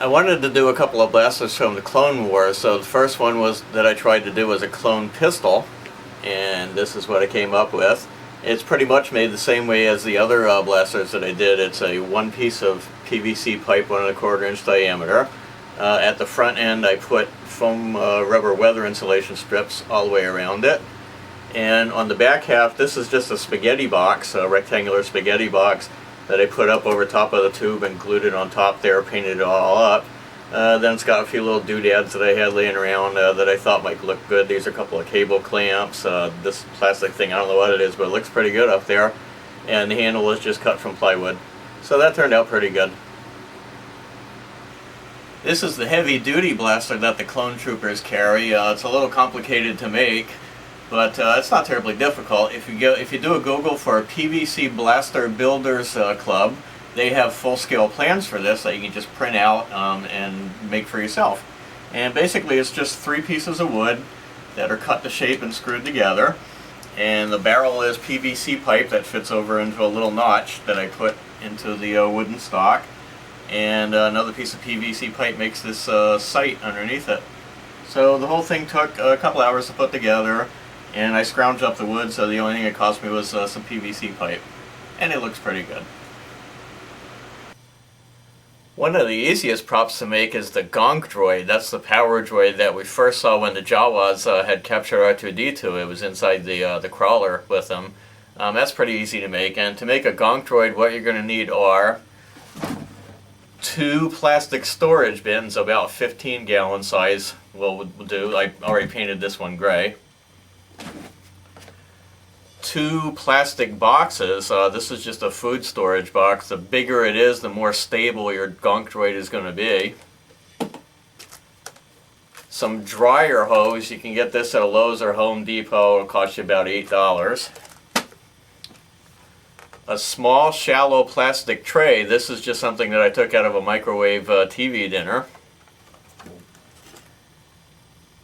I wanted to do a couple of blasters from the Clone Wars. So the first one that I tried to do was a clone pistol, and this is what I came up with. It's pretty much made the same way as the other blasters that I did. It's a one piece of PVC pipe, 1 1/4 inch diameter. At the front end I put foam rubber weather insulation strips all the way around it. And on the back half, this is just a spaghetti box, a rectangular spaghetti box that I put up over top of the tube and glued it on top there, painted it all up. Then it's got a few little doodads that I had laying around that I thought might look good. These are a couple of cable clamps. This plastic thing, I don't know what it is, but it looks pretty good up there. And the handle is just cut from plywood. So that turned out pretty good. This is the heavy duty blaster that the clone troopers carry. It's a little complicated to make, but it's not terribly difficult. If you do a Google for a PVC Blaster Builders Club, they have full-scale plans for this that you can just print out and make for yourself. And basically it's just 3 pieces of wood that are cut to shape and screwed together. And the barrel is PVC pipe that fits over into a little notch that I put into the wooden stock. And another piece of PVC pipe makes this sight underneath it. So the whole thing took a couple hours to put together, and I scrounged up the wood, so the only thing it cost me was some PVC pipe. And it looks pretty good. One of the easiest props to make is the Gonk droid. That's the power droid that we first saw when the Jawas had captured R2-D2. It was inside the crawler with them. That's pretty easy to make. And to make a Gonk droid, what you're going to need are 2 plastic storage bins, about 15-gallon size will do. I already painted this one gray. 2 plastic boxes. This is just a food storage box. The bigger it is, the more stable your Gonk droid is going to be. Some dryer hose. You can get this at a Lowe's or Home Depot. It'll cost you about $8. A small, shallow plastic tray. This is just something that I took out of a microwave TV dinner.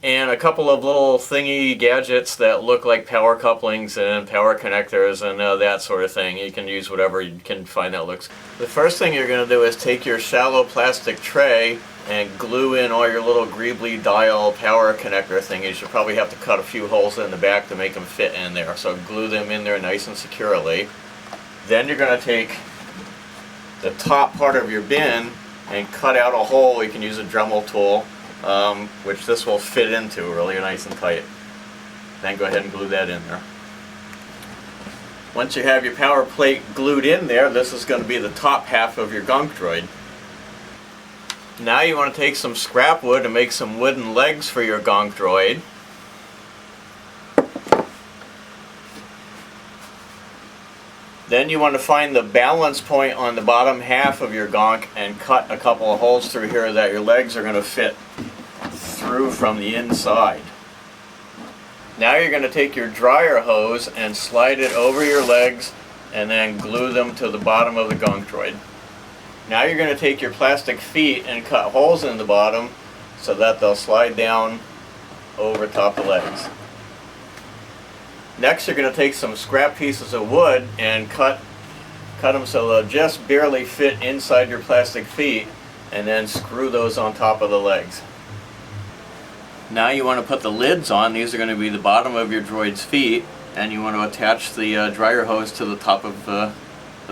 And a couple of little thingy gadgets that look like power couplings and power connectors and that sort of thing. You can use whatever you can find that looks. The first thing you're going to do is take your shallow plastic tray and glue in all your little greebly dial power connector thingies. You'll probably have to cut a few holes in the back to make them fit in there. So glue them in there nice and securely. Then you're going to take the top part of your bin and cut out a hole. You can use a Dremel tool, which this will fit into really nice and tight. Then go ahead and glue that in there. Once you have your power plate glued in there, this is going to be the top half of your Gonk droid. Now you want to take some scrap wood and make some wooden legs for your Gonk droid. Then you want to find the balance point on the bottom half of your Gonk and cut a couple of holes through here that your legs are going to fit through from the inside. Now you're going to take your dryer hose and slide it over your legs and then glue them to the bottom of the Gonk droid. Now you're going to take your plastic feet and cut holes in the bottom so that they'll slide down over top the legs. Next, you're going to take some scrap pieces of wood and cut them so they'll just barely fit inside your plastic feet, and then screw those on top of the legs. Now you want to put the lids on. These are going to be the bottom of your droid's feet, and you want to attach the dryer hose to the top of the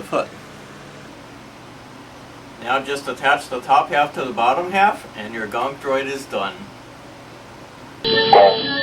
foot. Now just attach the top half to the bottom half, and your Gonk droid is done. Gonk,